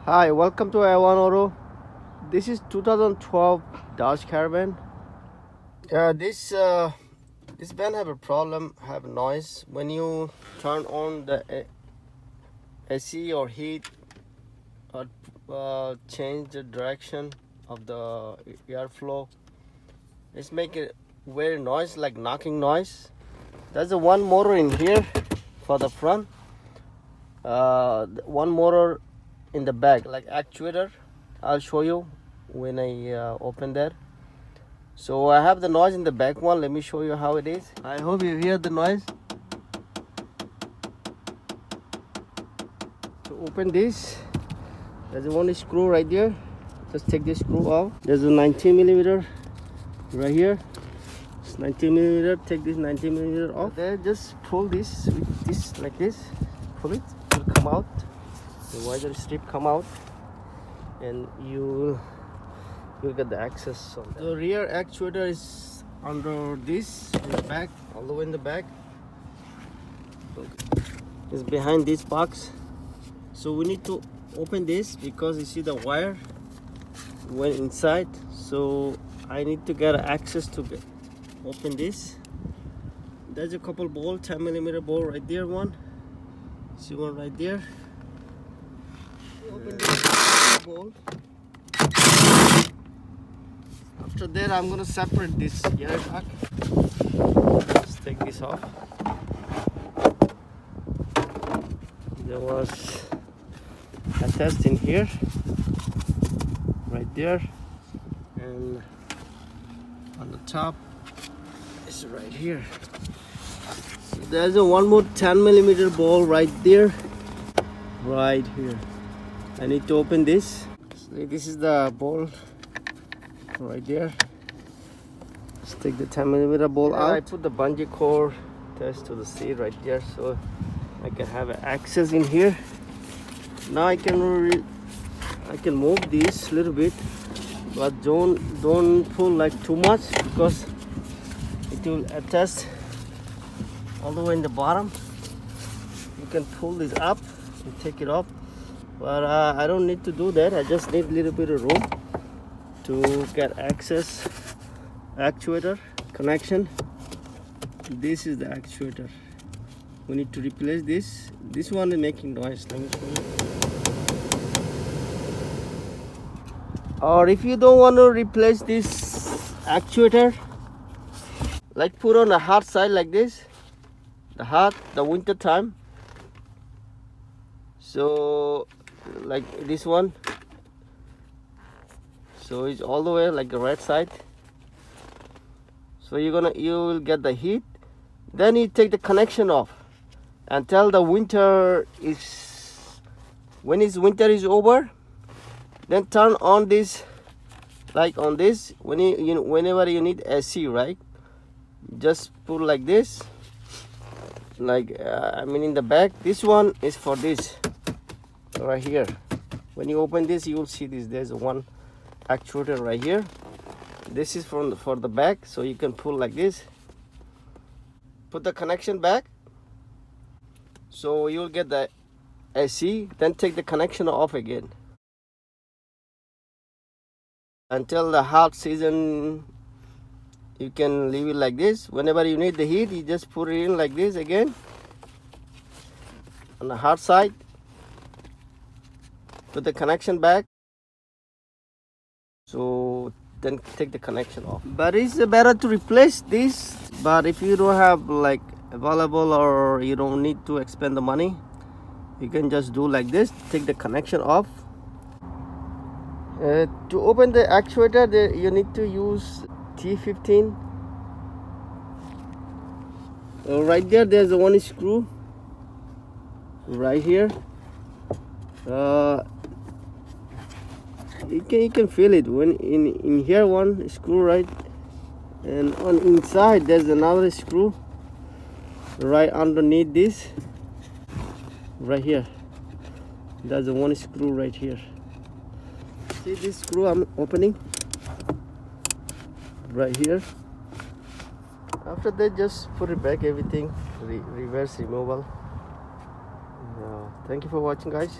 Hi, welcome to A1 Auto. This is 2012 Dodge Caravan. This van have a problem, have noise when you turn on the AC or heat or change the direction of the airflow. It's making very noise, like knocking noise. There's a one motor in here for the front. One motor in the back, like actuator. I'll show you when I open that. So I have the noise in the back one. Let me show you how it is. I hope you hear the noise. To open this, there's one screw right there. Just take this screw out. There's a 19mm right here. It's 19mm. Take this 19mm off. Then just pull this with this like this. Pull it. It will come out. The wider strip come out, and you'll get the access on that. The rear actuator is under this in the back, all the way in the back. It's behind this box. So we need to open this because you see the wire went inside. So I need to get access to open this. There's a couple bolt, 10mm bolt right there. One. See one right there. Open this bolt. After that, I'm gonna separate this air duct. Let's take this off. There was a test in here, right there, and on the top is right here. So there's a one more 10mm ball right there, right here. I need to open this. So this is the ball right there. Let's take the 10mm ball out. I put the bungee cord test to the seat right there, so I can have access in here. Now I can move this a little bit, but don't pull like too much because it will attach all the way in the bottom. You can pull this up and take it off, but I don't need to do that. I just need a little bit of room to get access. Actuator connection. This is the actuator. We need to replace this. This one is making noise. Let me show you. Or if you don't want to replace this actuator, like put on the hot side like this, the winter time. So like this one. So it's all the way like the right side. So you will get the heat. Then you take the connection off until the winter is. When winter is over, then turn on this, like on this. Whenever you need AC, right? Just put like this. Like in the back. This one is for this, right here. When you open this, you will see this. There's one actuator right here. This is for the back, so you can pull like this. Put the connection back, so you'll get the AC. Then take the connection off again until the hot season. You can leave it like this. Whenever you need the heat, you just put it in like this again on the hot side. Put the connection back. So then take the connection off. But it's better to replace this. But if you don't have like available, or you don't need to expend the money, you can just do like this. Take the connection off. To open the actuator, you need to use T15. Right there's one screw right here. You can feel it when in here, one screw, right, and on inside there's another screw right underneath this, right here. There's one screw right here. See this screw I'm opening right here. After that, just put it back, everything reverse removal. Thank you for watching, guys.